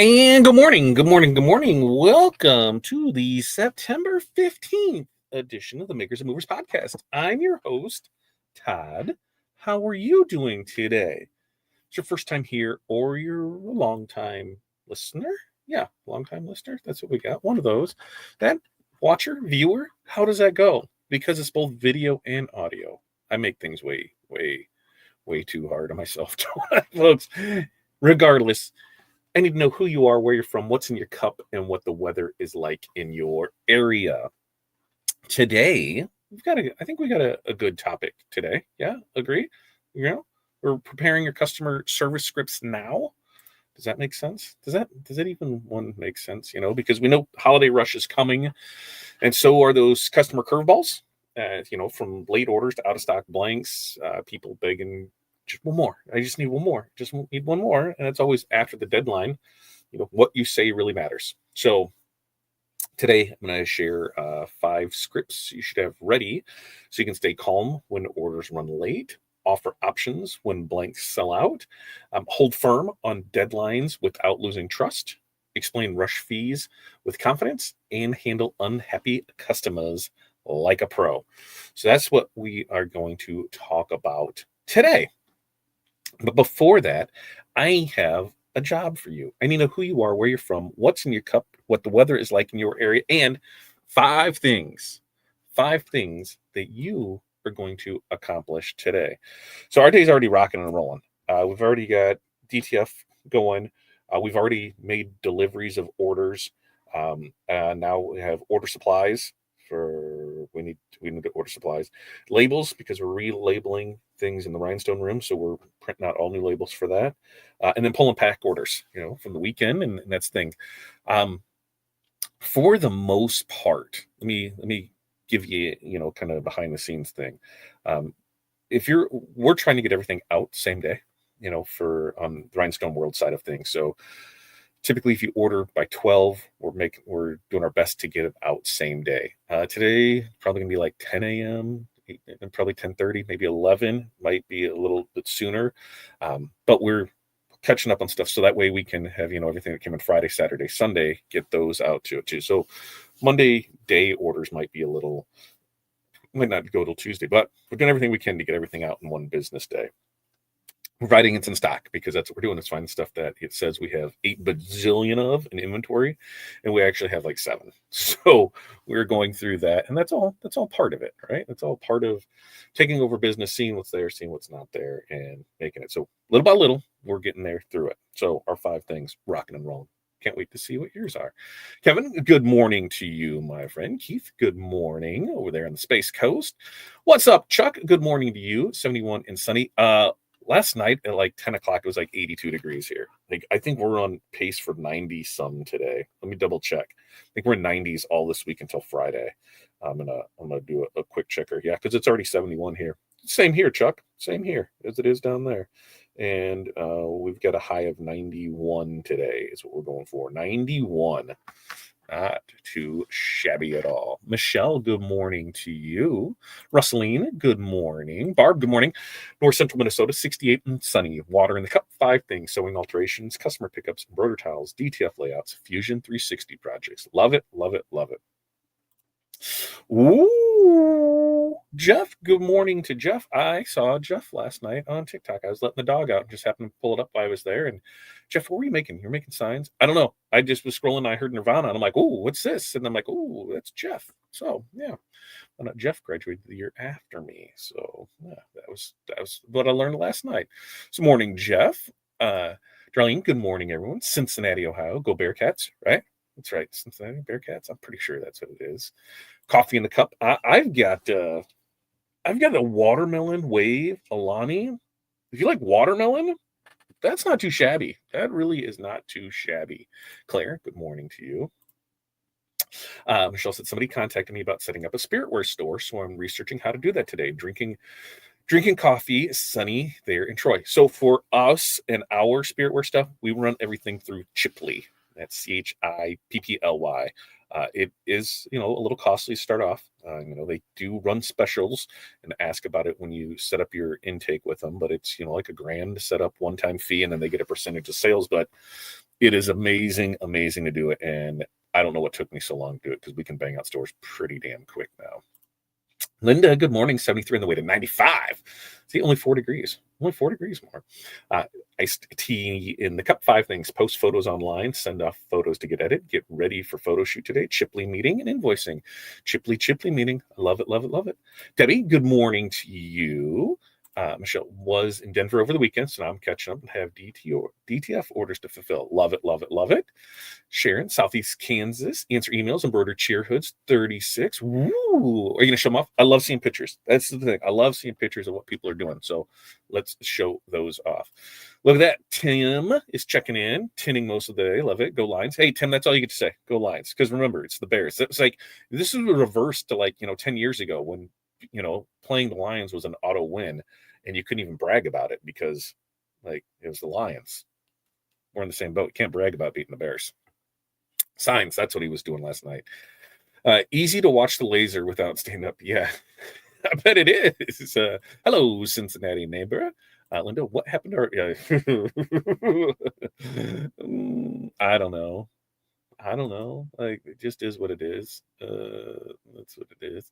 And good morning. Welcome to the September 15th edition of the Makers and Movers podcast. I'm your host, Todd. How are you doing today? It's your first time here or you're a long-time listener? Yeah, long-time listener. That's what we got. One of those. That watcher, viewer, how does that go? Because it's both video and audio. I make things way too hard on myself, folks. Regardless, I need to know who you are, where you're from, what's in your cup, and what the weather is like in your area. Today, I think we got a good topic today. Yeah, agree? We're preparing your customer service scripts now. Does that make sense? Does that even one make sense? Because we know holiday rush is coming, and so are those customer curveballs. From late orders to out of stock blanks, people begging just one more. I just need one more. Just need one more, and it's always after the deadline. What you say really matters. So today I'm going to share 5 scripts you should have ready so you can stay calm when orders run late, offer options when blanks sell out, hold firm on deadlines without losing trust, explain rush fees with confidence, and handle unhappy customers like a pro. So that's what we are going to talk about today. But before that, I have a job for you. I need to know who you are, where you're from, what's in your cup, what the weather is like in your area, and 5 things that you are going to accomplish today. So our day's already rocking and rolling. We've already got DTF going. We've already made deliveries of orders. Now we have order supplies we need to order supplies, labels because we're relabeling things in the rhinestone room, so we're printing out all new labels for that, and then pulling pack orders, from the weekend, and that's the thing. For the most part, let me give you, kind of behind the scenes thing. If we're trying to get everything out same day, for the rhinestone world side of things. So typically, if you order by 12, we're doing our best to get it out same day. Today, probably gonna be like 10 a.m. and probably 10:30, maybe 11, might be a little bit sooner. But we're catching up on stuff so that way we can have, everything that came in Friday, Saturday, Sunday, get those out to it too. So Monday day orders might not go till Tuesday, but we're doing everything we can to get everything out in one business day. Providing it's in stock because that's what we're doing is finding stuff that it says we have 8 bajillion of in inventory, and we actually have like 7. So we're going through that, and that's all part of it, right? That's all part of taking over business, seeing what's there, seeing what's not there, and making it. So little by little, we're getting there through it. So our 5 things, rocking and rolling. Can't wait to see what yours are. Kevin, good morning to you, my friend. Keith, good morning over there on the Space Coast. What's up, Chuck? Good morning to you. 71 and sunny. Last night at like 10 o'clock, it was like 82 degrees here. Like, I think we're on pace for 90 some today. Let me double check. I think we're in 90s all this week until Friday. I'm gonna do a quick checker. Yeah, because it's already 71 here. Same here, Chuck. Same here as it is down there. And we've got a high of 91 today is what we're going for. 91. Not too shabby at all. Michelle, good morning to you. Russeline, good morning. Barb, good morning. North Central Minnesota, 68 and sunny. Water in the cup, 5 things. Sewing alterations, customer pickups, embroider tiles, DTF layouts, Fusion 360 projects. Love it, love it, love it. Ooh, Jeff, good morning to Jeff. I saw Jeff last night on TikTok. I was letting the dog out and just happened to pull it up while I was there. And Jeff, what were you making? You're making signs? I don't know. I just was scrolling. I heard Nirvana and I'm like, oh, what's this? And I'm like, oh, that's Jeff. So yeah. Jeff graduated the year after me. So yeah, that was what I learned last night. So morning, Jeff. Darlene, good morning, everyone. Cincinnati, Ohio. Go Bearcats, right? That's right. Cincinnati Bearcats. I'm pretty sure that's what it is. Coffee in the cup. I've got a watermelon wave Alani. If you like watermelon, that's not too shabby. That really is not too shabby. Claire, good morning to you. Michelle said somebody contacted me about setting up a spiritware store, so I'm researching how to do that today. Drinking coffee, sunny there in Troy. So for us and our spiritware stuff, we run everything through Chipley. That's Chipply. It is, a little costly to start off. They do run specials and ask about it when you set up your intake with them, but it's, like $1,000 to set up one-time fee, and then they get a percentage of sales. But It is amazing, amazing to do it, and I don't know what took me so long to do it because we can bang out stores pretty damn quick now. Linda, good morning. 73 on the way to 95. See, only 4 degrees. Only 4 degrees more. Uh, iced tea in the cup. 5 things. Post photos online. Send off photos to get edited. Get ready for photo shoot today. Chipley meeting and invoicing. Chipley meeting. I love it, love it, love it. Debbie, good morning to you. Michelle was in Denver over the weekend, so now I'm catching up and have DTF orders to fulfill. Love it, love it, love it. Sharon, Southeast Kansas, answer emails, embroider cheer hoods, 36. Woo! Are you going to show them off? I love seeing pictures. That's the thing. I love seeing pictures of what people are doing. So let's show those off. Look at that. Tim is checking in, tinning most of the day. Love it. Go Lions. Hey, Tim, that's all you get to say. Go Lions. Because remember, it's the Bears. It's like, this is a reverse to 10 years ago when, playing the Lions was an auto win and you couldn't even brag about it because, it was the Lions. We're in the same boat. You can't brag about beating the Bears. Signs, that's what he was doing last night. Easy to watch the laser without standing up. Yeah, I bet it is. Hello, Cincinnati neighbor. Linda, what happened to I don't know. It just is what it is. That's what it is.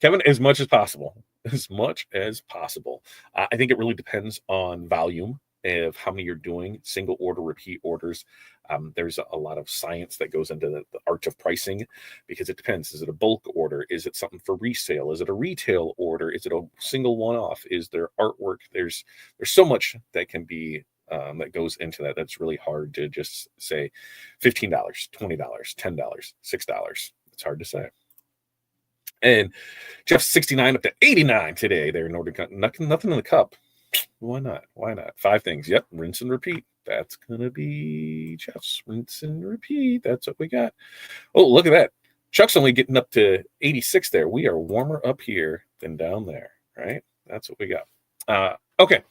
Kevin, as much as possible. As much as possible. I think it really depends on volume of how many you're doing, single order, repeat orders. There's a lot of science that goes into the art of pricing because it depends. Is it a bulk order? Is it something for resale? Is it a retail order? Is it a single one-off? Is there artwork? There's so much that can be that goes into that. That's really hard to just say $15, $20, $10, $6. It's hard to say. And Jeff's 69 up to 89 today. They're in order. Nothing in the cup. Why not? 5 things. Yep. Rinse and repeat. That's going to be Jeff's rinse and repeat. That's what we got. Oh, look at that. Chuck's only getting up to 86 there. We are warmer up here than down there, right? That's what we got. Okay.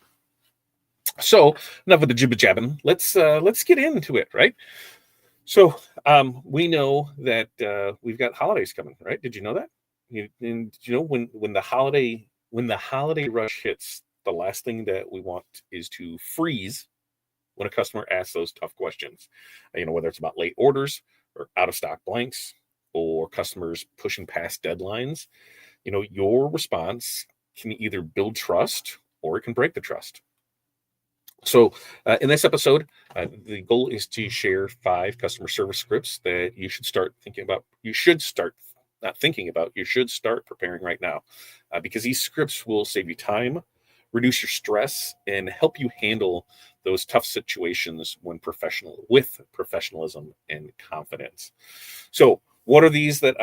So enough of the jibba jabbing. Let's get into it, right? So we know that we've got holidays coming, right? Did you know that? And when the holiday rush hits, the last thing that we want is to freeze when a customer asks those tough questions. Whether it's about late orders or out of stock blanks or customers pushing past deadlines. Your response can either build trust or it can break the trust. So in this episode, the goal is to share 5 customer service scripts that you should start thinking about. You should start not thinking about. You should start preparing right now because these scripts will save you time, reduce your stress, and help you handle those tough situations with professionalism and confidence. So what are these that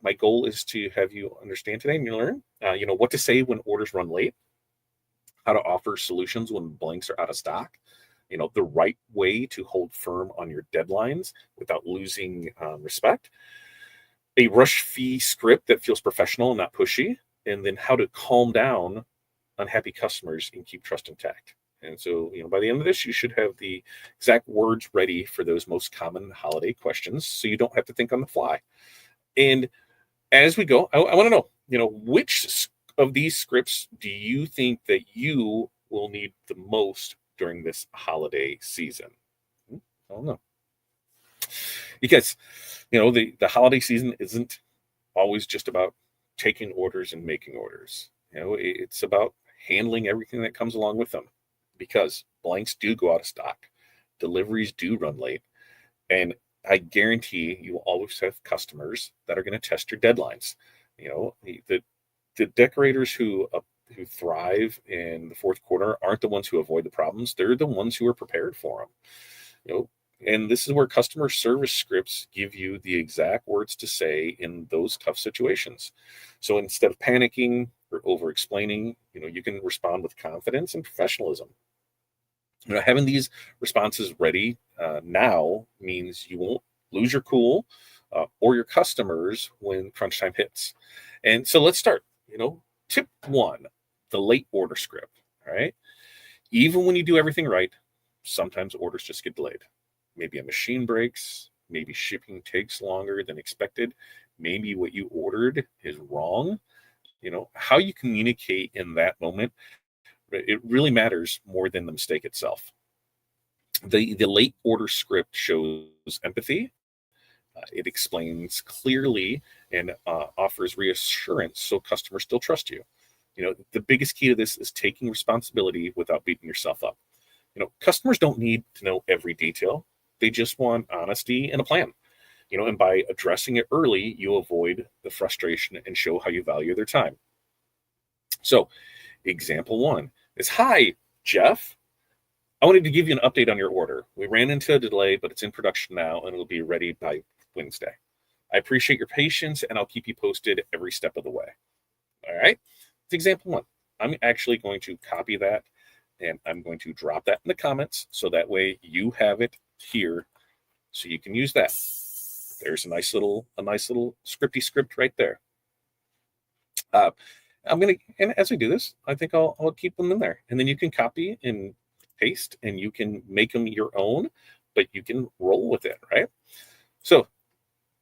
my goal is to have you understand today and you learn? What to say when orders run late, how to offer solutions when blanks are out of stock, the right way to hold firm on your deadlines without losing respect, a rush fee script that feels professional and not pushy, and then how to calm down unhappy customers and keep trust intact. And so, by the end of this, you should have the exact words ready for those most common holiday questions so you don't have to think on the fly. And as we go, I want to know, which of these scripts do you think that you will need the most during this holiday season? I don't know. Because, the holiday season isn't always just about taking orders and making orders. It's about handling everything that comes along with them because blanks do go out of stock. Deliveries do run late. And I guarantee you will always have customers that are going to test your deadlines. The decorators who thrive in the fourth quarter aren't the ones who avoid the problems. They're the ones who are prepared for them. And this is where customer service scripts give you the exact words to say in those tough situations. So instead of panicking or over explaining, you can respond with confidence and professionalism. Having these responses ready now means you won't lose your cool or your customers when crunch time hits. And so let's start. Tip 1, the late order script. All right. Even when you do everything right, sometimes orders just get delayed. Maybe a machine breaks, maybe shipping takes longer than expected, maybe what you ordered is wrong. How you communicate in that moment, it really matters more than the mistake itself. The late order script shows empathy. It explains clearly and offers reassurance so customers still trust you. The biggest key to this is taking responsibility without beating yourself up. Customers don't need to know every detail. They just want honesty and a plan. And by addressing it early, you avoid the frustration and show how you value their time. So, example one is, "Hi, Jeff. I wanted to give you an update on your order. We ran into a delay, but it's in production now and it'll be ready by Wednesday. I appreciate your patience and I'll keep you posted every step of the way." All right. It's example one. I'm actually going to copy that and I'm going to drop that in the comments so that way you have it here so you can use that. There's a nice little scripty script right there. I'm gonna, and as we do this, I think I'll keep them in there, and then you can copy and paste, and you can make them your own, but you can roll with it, right? So,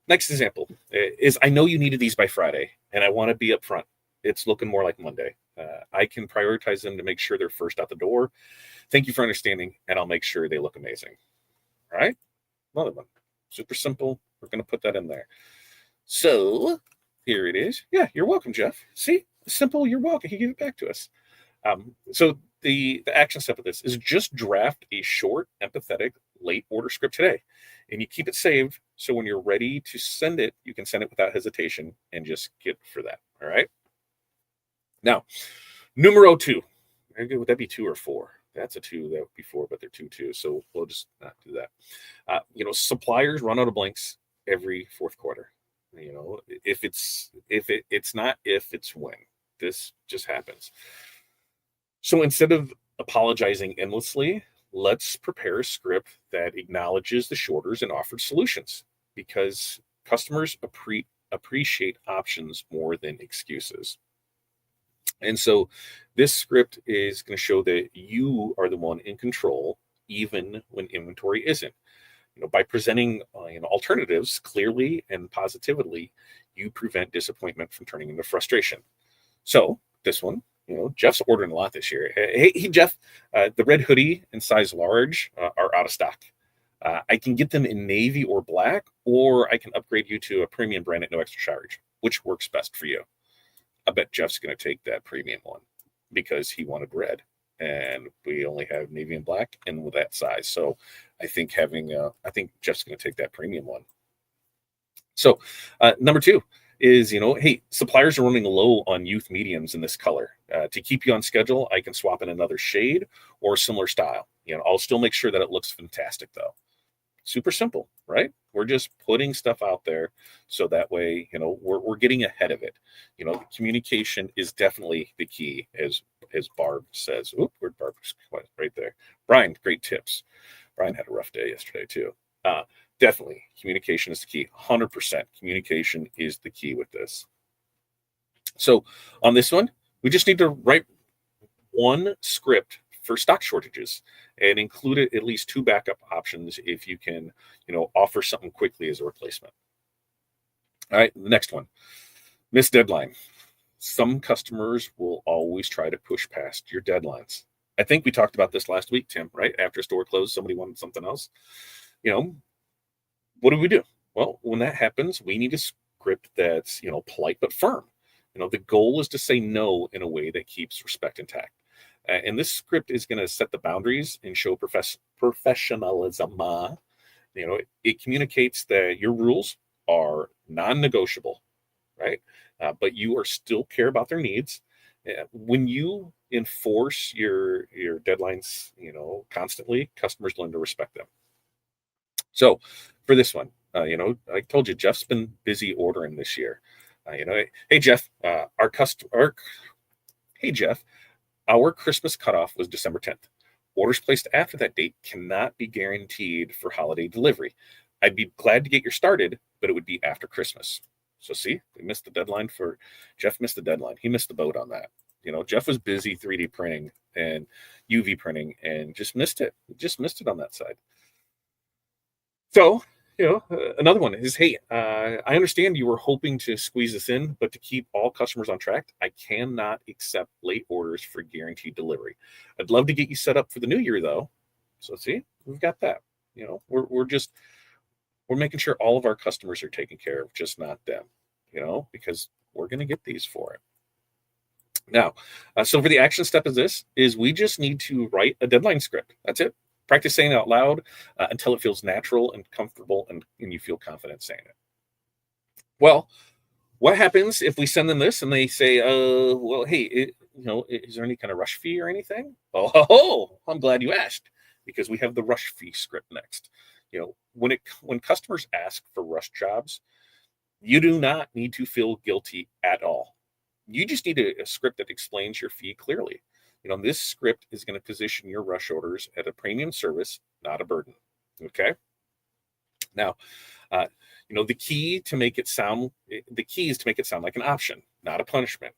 next example is, "I know you needed these by Friday, and I want to be upfront. It's looking more like Monday. I can prioritize them to make sure they're first out the door. Thank you for understanding, and I'll make sure they look amazing." All right, another one, super simple. We're gonna put that in there. So here it is. Yeah, you're welcome, Jeff. See, simple. You're welcome. He gave it back to us. So the action step of this is just draft a short, empathetic late order script today, and you keep it saved so when you're ready to send it, you can send it without hesitation and just get for that. All right. Now, numero two. Would that be two or four? That's a two. That would be four, but they're two. So we'll just not do that. Suppliers run out of blanks every fourth quarter. It's not if, it's when. This just happens. So instead of apologizing endlessly, let's prepare a script that acknowledges the shorters and offered solutions, because customers appreciate options more than excuses. And so this script is going to show that you are the one in control, even when inventory isn't. By presenting alternatives clearly and positively, you prevent disappointment from turning into frustration. So this one, Jeff's ordering a lot this year. Hey, Jeff, the red hoodie in size large are out of stock. I can get them in navy or black, or I can upgrade you to a premium brand at no extra charge. Which works best for you? I bet Jeff's going to take that premium one because he wanted red, and we only have navy and black and with that size. So I think Jeff's going to take that premium one. So number two is, hey, suppliers are running low on youth mediums in this color. To keep you on schedule, I can swap in another shade or similar style. I'll still make sure that it looks fantastic though. Super simple, right? We're just putting stuff out there so that way, we're getting ahead of it. Communication is definitely the key, as Barb says. Oop, where'd Barb? Right there. Brian, great tips. Brian had a rough day yesterday too. Definitely, communication is the key. 100% communication is the key with this. So on this one, we just need to write one script for stock shortages and include at least two backup options if you can, offer something quickly as a replacement. All right, the next one, missed deadline. Some customers will always try to push past your deadlines. I think we talked about this last week, Tim, right? After a store closed, somebody wanted something else. What do we do? Well, when that happens, we need a script that's, polite but firm. The goal is to say no in a way that keeps respect intact. And this script is going to set the boundaries and show professionalism. It communicates that your rules are non-negotiable, right? But you are still care about their needs. When you enforce your deadlines, constantly, customers learn to respect them. So for this one, I told you Jeff's been busy ordering this year. Hey Jeff, hey Jeff, our Christmas cutoff was December 10th. Orders placed after that date cannot be guaranteed for holiday delivery. I'd be glad to get you started, but it would be after Christmas. So see, Jeff missed the deadline. He missed the boat on that. Jeff was busy 3D printing and UV printing and just missed it. Just missed it on that side. So, another one is, hey, I understand you were hoping to squeeze this in, but to keep all customers on track, I cannot accept late orders for guaranteed delivery. I'd love to get you set up for the new year, though. So see, we've got that. We're making sure all of our customers are taken care of, just not them. Because we're going to get these for it. Now, so for the action step of this is we just need to write a deadline script. That's it. Practice saying it out loud until it feels natural and comfortable, and you feel confident saying it. Well, what happens if we send them this and they say, well, hey, is there any kind of rush fee or anything? Oh, I'm glad you asked, because we have the rush fee script next. When customers ask for rush jobs, you do not need to feel guilty at all. You just need a script that explains your fee clearly. This script is going to position your rush orders at a premium service, not a burden. Okay. Now, the key is to make it sound like an option, not a punishment.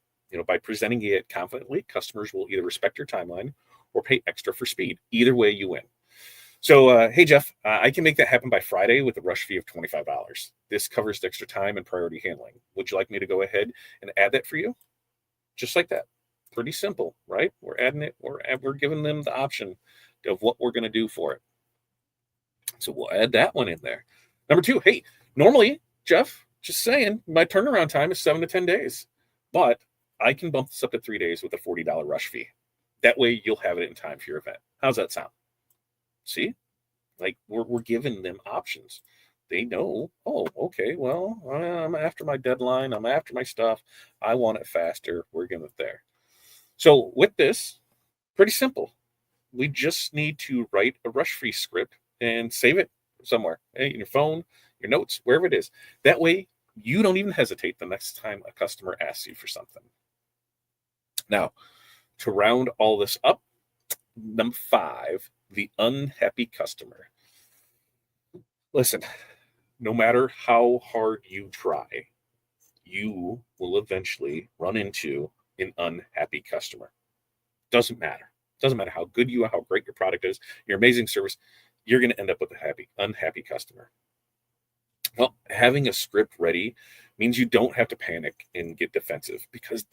By presenting it confidently, customers will either respect your timeline or pay extra for speed. Either way, you win. So, hey, Jeff, I can make that happen by Friday with a rush fee of $25. This covers the extra time and priority handling. Would you like me to go ahead and add that for you? Just like that. Pretty simple, right? We're adding it. We're giving them the option of what we're going to do for it. So we'll add that one in there. Number 2, hey, normally, Jeff, just saying, my turnaround time is 7 to 10 days. But I can bump this up to 3 days with a $40 rush fee. That way you'll have it in time for your event. How's that sound? See, like we're giving them options. They know, oh, okay, well, I'm after my deadline. I'm after my stuff. I want it faster. We're getting it there. So with this, pretty simple. We just need to write a rush fee script and save it somewhere, in your phone, your notes, wherever it is. That way you don't even hesitate the next time a customer asks you for something. Now, to round all this up, number 5, the unhappy customer. Listen, no matter how hard you try, you will eventually run into an unhappy customer. Doesn't matter. Doesn't matter how good you are, how great your product is, your amazing service, you're going to end up with a unhappy customer. Well, having a script ready means you don't have to panic and get defensive, because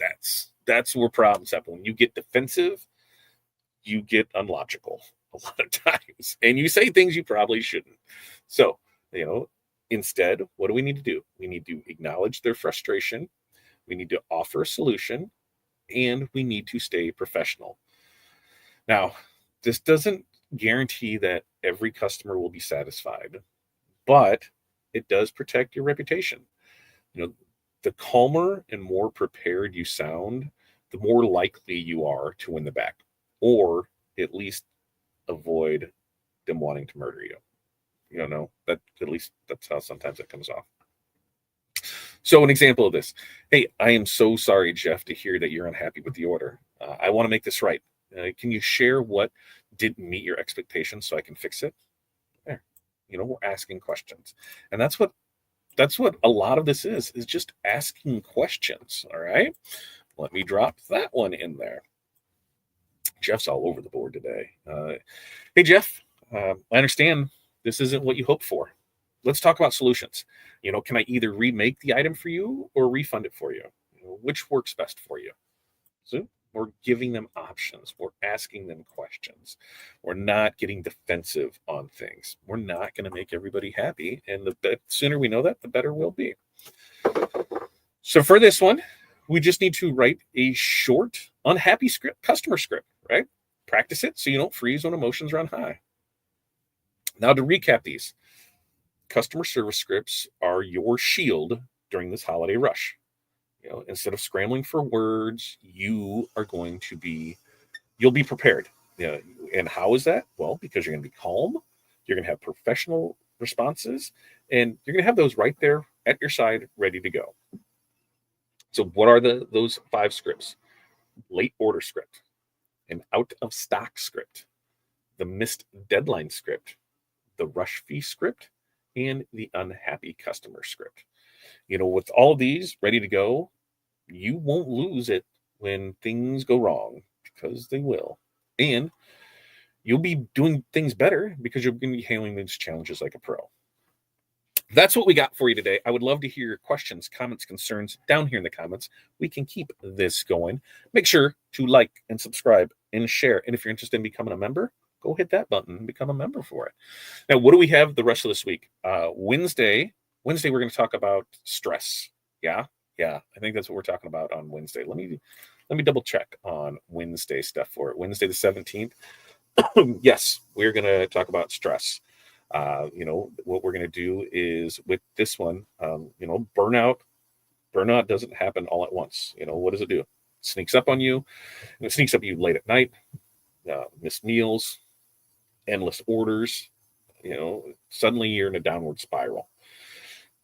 that's where problems happen. When you get defensive, you get unlogical a lot of times, and you say things you probably shouldn't. So, instead, what do we need to do? We need to acknowledge their frustration. We need to offer a solution, and we need to stay professional. Now, this doesn't guarantee that every customer will be satisfied, but it does protect your reputation. The calmer and more prepared you sound, the more likely you are to win the back, or at least avoid them wanting to murder you. That at least that's how sometimes it comes off. So an example of this: hey, I am so sorry, Jeff, to hear that you're unhappy with the order. I want to make this right. Can you share what didn't meet your expectations so I can fix it? There. We're asking questions. And that's what a lot of this is just asking questions. All right. Let me drop that one in there. Jeff's all over the board today. Hey, Jeff, I understand this isn't what you hoped for. Let's talk about solutions. Can I either remake the item for you or refund it for you? Which works best for you? So we're giving them options. We're asking them questions. We're not getting defensive on things. We're not going to make everybody happy. And the sooner we know that, the better we'll be. So for this one, we just need to write a short, unhappy customer script, right? Practice it so you don't freeze when emotions run high. Now, to recap these, customer service scripts are your shield during this holiday rush. Instead of scrambling for words, you'll be prepared. And how is that? Well, because you're going to be calm, you're going to have professional responses, and you're going to have those right there at your side, ready to go. So what are those 5 scripts? Late order script, an out of stock script, the missed deadline script, the rush fee script, and the unhappy customer script. With all these ready to go, you won't lose it when things go wrong, because they will. And you'll be doing things better because you're going to be handling these challenges like a pro. That's what we got for you today. I would love to hear your questions, comments, concerns down here in the comments. We can keep this going. Make sure to like and subscribe and share. And if you're interested in becoming a member, go hit that button and become a member for it. Now, what do we have the rest of this week? Wednesday, we're going to talk about stress. Yeah, yeah, I think that's what we're talking about on Wednesday. Let me double check on Wednesday stuff for it. Wednesday the 17th. Yes, we're going to talk about stress. What we're going to do is with this one, burnout doesn't happen all at once. What does it do? It sneaks up on you, and it sneaks up on you late at night, missed meals, endless orders. Suddenly you're in a downward spiral.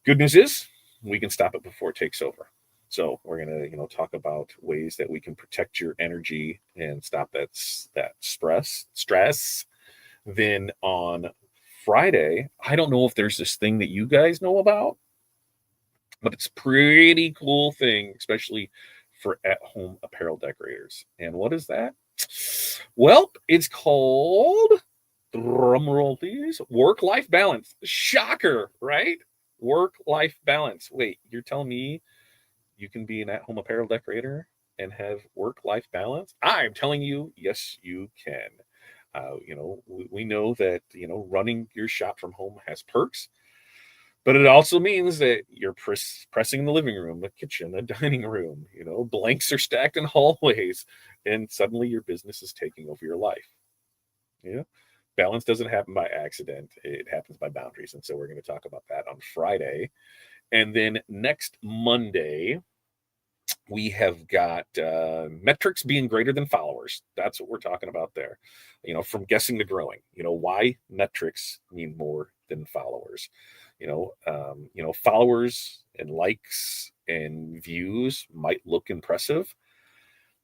Good news is we can stop it before it takes over. So we're going to, talk about ways that we can protect your energy and stop that stress. Then on Friday, I don't know if there's this thing that you guys know about, but it's a pretty cool thing, especially for at-home apparel decorators. And what is that? Well, it's called, drumroll please, work-life balance. Shocker, right? Work-life balance. Wait, you're telling me you can be an at-home apparel decorator and have work-life balance? I'm telling you, yes, you can. We know that, running your shop from home has perks, but it also means that you're pressing the living room, the kitchen, the dining room, blanks are stacked in hallways, and suddenly your business is taking over your life. Balance doesn't happen by accident. It happens by boundaries. And so we're going to talk about that on Friday. And then next Monday, we have got metrics being greater than followers. That's what we're talking about there. From guessing to growing. Why metrics mean more than followers. Followers and likes and views might look impressive,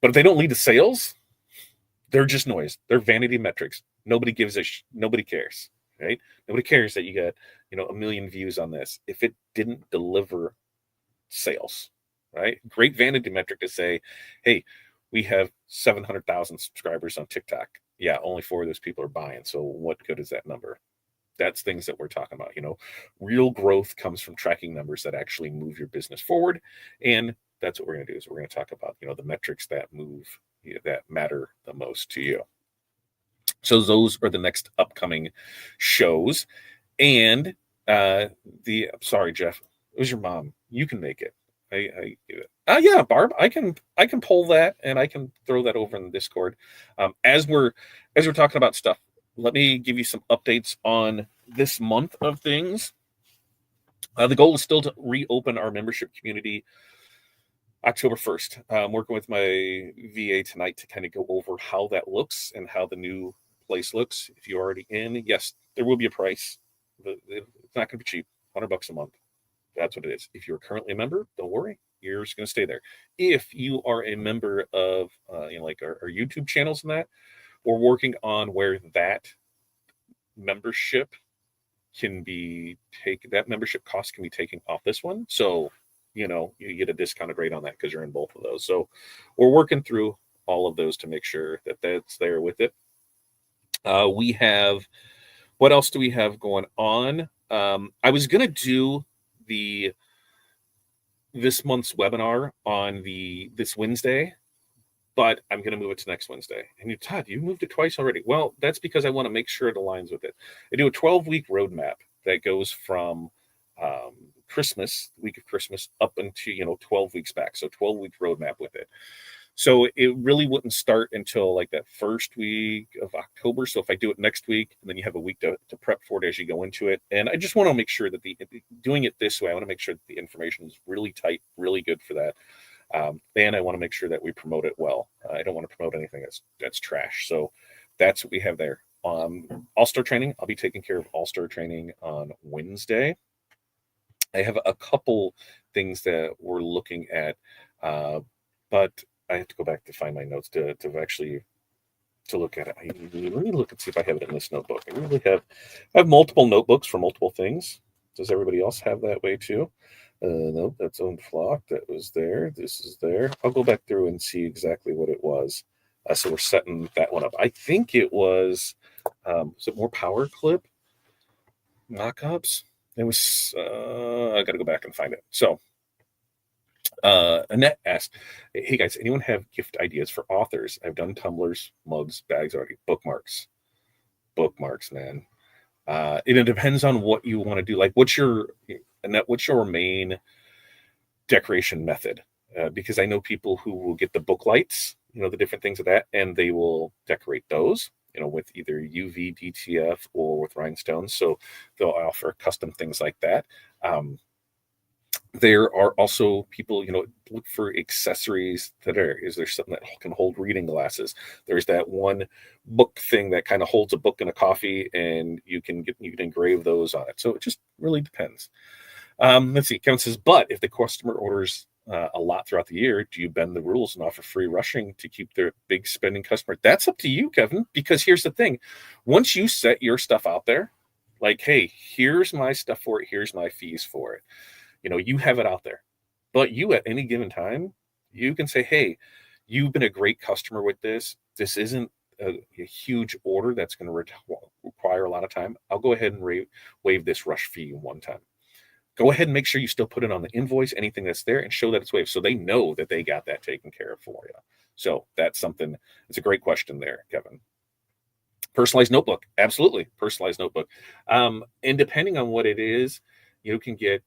but if they don't lead to sales, they're just noise. They're vanity metrics. Nobody nobody cares, right? Nobody cares that you got, 1 million views on this if it didn't deliver sales, right? Great vanity metric to say, hey, we have 700,000 subscribers on TikTok. Yeah, only 4 of those people are buying. So what good is that number? That's things that we're talking about. Real growth comes from tracking numbers that actually move your business forward. And that's what we're going to do is we're going to talk about, the metrics that move, that matter the most to you. So those are the next upcoming shows. And sorry, Jeff, it was your mom. You can make it. Yeah, Barb, I can pull that and I can throw that over in the Discord. As we're talking about stuff, let me give you some updates on this month of things. The goal is still to reopen our membership community October 1st. I'm working with my VA tonight to kind of go over how that looks and how the new place looks. If you're already in, yes, there will be a price. It's not going to be cheap. $100 a month. That's what it is. If you're currently a member, don't worry. You're just going to stay there. If you are a member of, like our YouTube channels and that, we're working on where that membership that membership cost can be taken off this one. So, you get a discounted rate on that because you're in both of those. So we're working through all of those to make sure that that's there with it. What else do we have going on? I was going to do this month's webinar on this Wednesday, but I'm going to move it to next Wednesday. And Todd, you moved it twice already. Well, that's because I want to make sure it aligns with it. I do a 12-week roadmap that goes from Christmas, week of Christmas, up into 12 weeks back. So 12-week roadmap with it. So it really wouldn't start until like that first week of October. So if I do it next week, and then you have a week to prep for it as you go into it. And I just want to make sure that doing it this way, I want to make sure that the information is really tight, really good for that. And I want to make sure that we promote it well. I don't want to promote anything that's trash. So that's what we have there. All-Star training, I'll be taking care of All-Star training on Wednesday. I have a couple things that we're looking at, but I have to go back to find my notes to actually look at it. Let me look and see if I have it in this notebook. I have multiple notebooks for multiple things. Does everybody else have that way too? No, that's on flock. That was there. This is there. I'll go back through and see exactly what it was. So we're setting that one up. I think it was it more power clip mock-ups? It was, I got to go back and find it. So Annette asked, hey guys, anyone have gift ideas for authors? I've done tumblers, mugs, bags already, bookmarks. bookmarks, man. It depends on what you want to do. Like, what's your main decoration method? Because I know people who will get the book lights, the different things of that, and they will decorate those, with either UV, DTF, or with rhinestones. So they'll offer custom things like that. There are also people, look for accessories is there something that can hold reading glasses? There's that one book thing that kind of holds a book and a coffee, and you can engrave those on it. So it just really depends. Let's see. Kevin says, but if the customer orders a lot throughout the year, do you bend the rules and offer free rushing to keep their big spending customer? That's up to you, Kevin, because here's the thing. Once you set your stuff out there, like, hey, here's my stuff for it, here's my fees for it. You have it out there. But you, at any given time, you can say, hey, you've been a great customer with this. This isn't a huge order that's going to require a lot of time. I'll go ahead and waive this rush fee one time. Go ahead and make sure you still put it on the invoice, anything that's there, and show that it's waived so they know that they got that taken care of for you. So that's something, it's a great question there, Kevin. Personalized notebook. Absolutely. Personalized notebook. And depending on what it is, you can get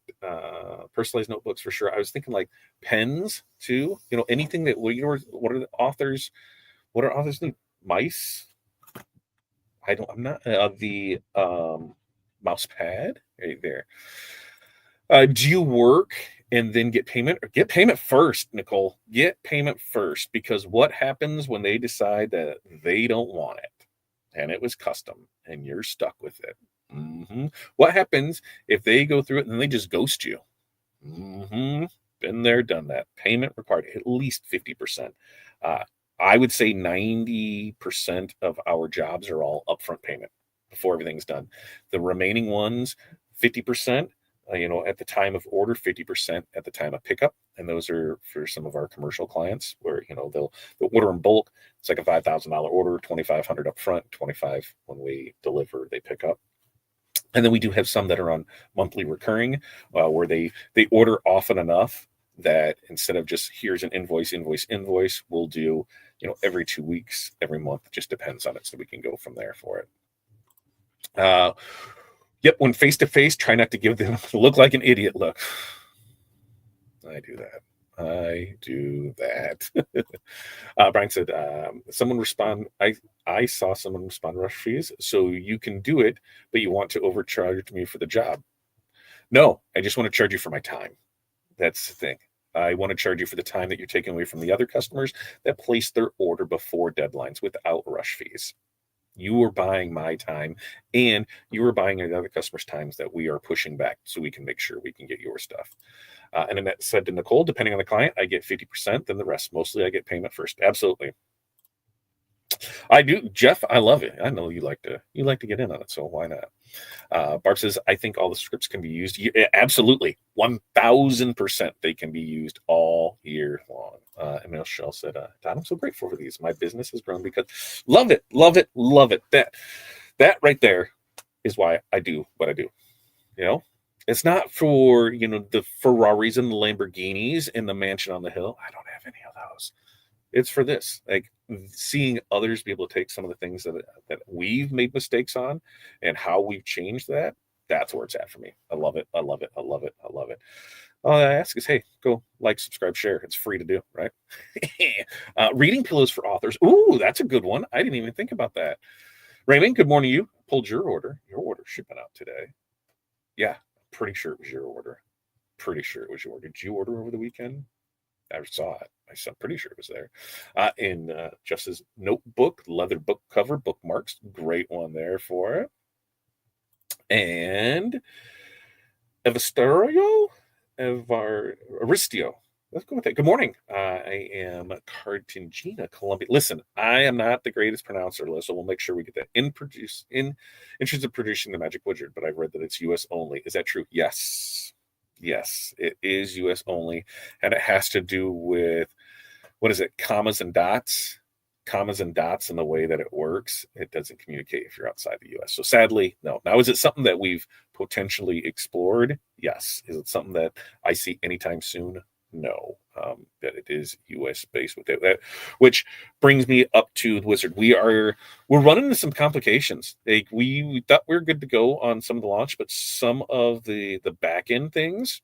personalized notebooks for sure. I was thinking like pens too, anything that, what are the authors, what do authors need? Mice? I'm not, the mouse pad right there. Do you work and then get payment, or get payment first, Nicole? Get payment first, because what happens when they decide that they don't want it and it was custom and you're stuck with it? What happens if they go through it and they just ghost you? Been there, done that. Payment required at least 50%. I would say 90% of our jobs are all upfront payment before everything's done. The remaining ones, 50%. At the time of order, 50% at the time of pickup. And those are for some of our commercial clients where, they'll order in bulk. It's like a $5,000 order, $2,500 up front, $25 when we deliver, they pick up. And then we do have some that are on monthly recurring, where they order often enough that instead of just here's an invoice, we'll do, every 2 weeks, every month. It just depends on it. So we can go from there for it. Yep, when face to face, try not to give them look like an idiot look. I do that. Brian said, someone respond. I saw someone respond to rush fees. So you can do it, but you want to overcharge me for the job. No, I just want to charge you for my time. That's the thing. I want to charge you for the time that you're taking away from the other customers that placed their order before deadlines without rush fees. You are buying my time, and you are buying the other customers' times that we are pushing back so we can make sure we can get your stuff. And Annette said to Nicole, depending on the client, I get 50%, then the rest. Mostly I get payment first. Absolutely. I do, Jeff. I love it. I know you like to get in on it, so why not? Barb says, I think all the scripts can be used. Absolutely, 1,000% they can be used all year long. And Michelle said, Don, I'm so grateful for these. My business has grown because love it. That right there is why I do what I do. It's not for the Ferraris and the Lamborghinis and the mansion on the hill. I don't have any of those. It's for this, like seeing others be able to take some of the things that we've made mistakes on and how we've changed that. That's where it's at for me. I love it. All I ask is, hey, go like, subscribe, share. It's free to do, right? Reading pillows for authors. Ooh, that's a good one. I didn't even think about that. Raymond, good morning. You pulled your order. Your order shipping out today. Yeah, pretty sure it was your order. Did you order over the weekend? I saw it. I'm pretty sure it was there. In Jess's notebook, leather book cover, bookmarks. Great one there for it. And Aristio. Let's go with that. Good morning. I am Cartagena, Colombia. Listen, I am not the greatest pronouncer, so we'll make sure we get that in interest of producing the Magic Wizard, but I've read that it's U.S. only. Is that true? Yes, it is U.S. only, and it has to do with, what is it, commas and dots, and the way that it works. It doesn't communicate if you're outside the U.S. So sadly, no. Now, is it something that we've potentially explored? Yes. Is it something that I see anytime soon? know that it is US based with that, which brings me up to the Wizard. We're running into some complications. Like we thought we were good to go on some of the launch, but some of the back end things,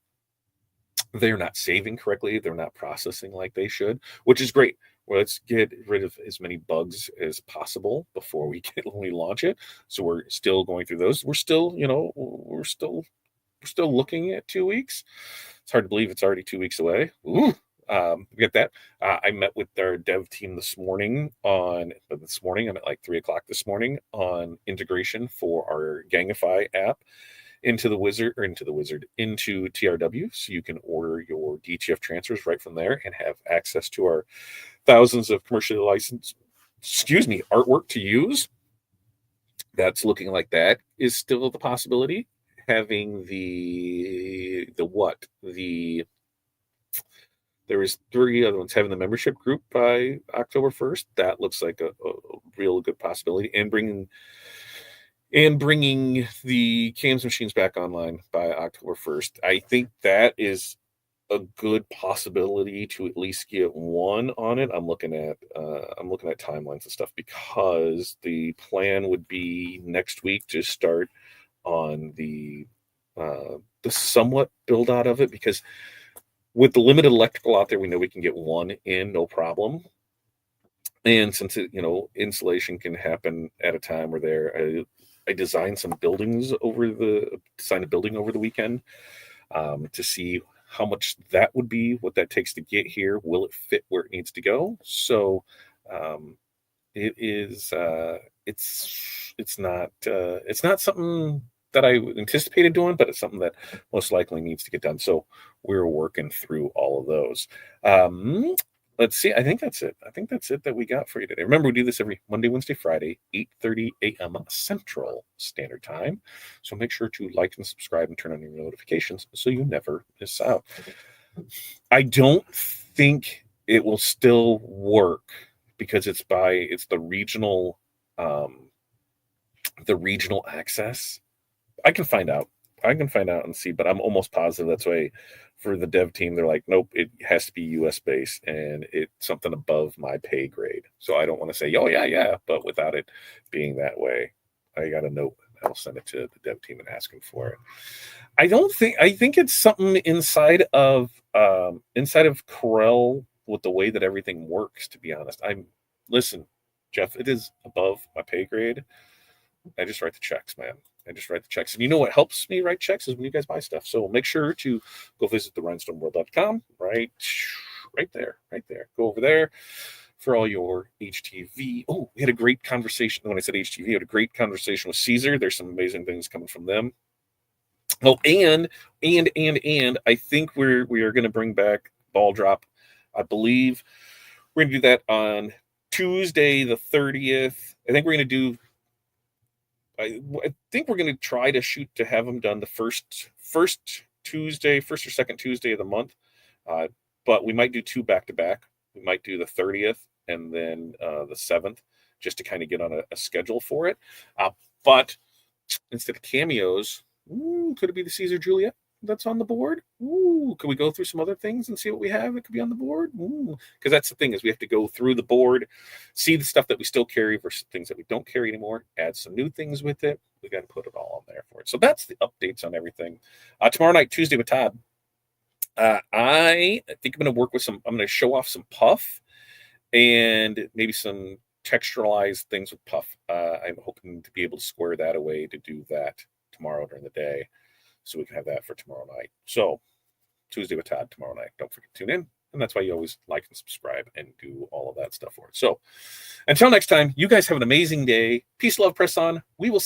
they're not saving correctly. They're not processing like they should, which is great. Well, let's get rid of as many bugs as possible before when we launch it. So we're still going through those. We're still, we're still looking at 2 weeks. It's hard to believe it's already 2 weeks away. Ooh, we get that. I met with our dev team this morning I'm at like 3 o'clock this morning on integration for our Gangify app into TRW, so you can order your DTF transfers right from there and have access to our thousands of commercially licensed, artwork to use. That's looking like that is still the possibility. Having there was 3 other ones, having the membership group by October 1st. That looks like a real good possibility, and bringing the cams machines back online by October 1st. I think that is a good possibility to at least get one on it. I'm looking at timelines and stuff, because the plan would be next week to start on the somewhat build out of it, because with the limited electrical out there, we know we can get one in, no problem. And since installation can happen at a time where I designed a building over the weekend to see how much that would be, what that takes to get here. Will it fit where it needs to go? So it is it's not something that I anticipated doing, but it's something that most likely needs to get done. So we're working through all of those. Let's see. I think that's it. That we got for you today. Remember, we do this every Monday, Wednesday, Friday, 8:30 a.m. Central Standard Time. So make sure to like and subscribe and turn on your notifications so you never miss out. I don't think it will still work because it's the regional access. I can find out and see, but I'm almost positive that's why for the dev team, they're like, nope, it has to be US based and it's something above my pay grade. So I don't want to say, oh yeah, but without it being that way, I got a note. I'll send it to the dev team and ask them for it. I think it's something inside of Corel with the way that everything works, to be honest. Listen, Jeff, it is above my pay grade. I just write the checks, man. And you know what helps me write checks is when you guys buy stuff. So make sure to go visit the rhinestoneworld.com right there. Go over there for all your HTV. Oh, we had a great conversation. When I said HTV, we had a great conversation with Caesar. There's some amazing things coming from them. Oh, and I think we are going to bring back Ball Drop. I believe we're going to do that on Tuesday the 30th. I think we're going to do I think we're going to try to shoot to have them done the first or second Tuesday of the month. But we might do 2 back to back. We might do the 30th and then the 7th, just to kind of get on a schedule for it. But instead of cameos, could it be the Caesar Juliet that's on the board? Could we go through some other things and see what we have that could be on the board? Because that's the thing, is we have to go through the board, see the stuff that we still carry versus things that we don't carry anymore, add some new things with it. We got to put it all on there for it. So that's the updates on everything. Tomorrow night, Tuesday with Todd. I think I'm going to work with I'm going to show off some puff and maybe some texturalized things with puff. I'm hoping to be able to square that away to do that tomorrow during the day, so we can have that for tomorrow night. So Tuesday with Todd tomorrow night. Don't forget to tune in. And that's why you always like and subscribe and do all of that stuff for it. So until next time, you guys have an amazing day. Peace, love, press on. We will see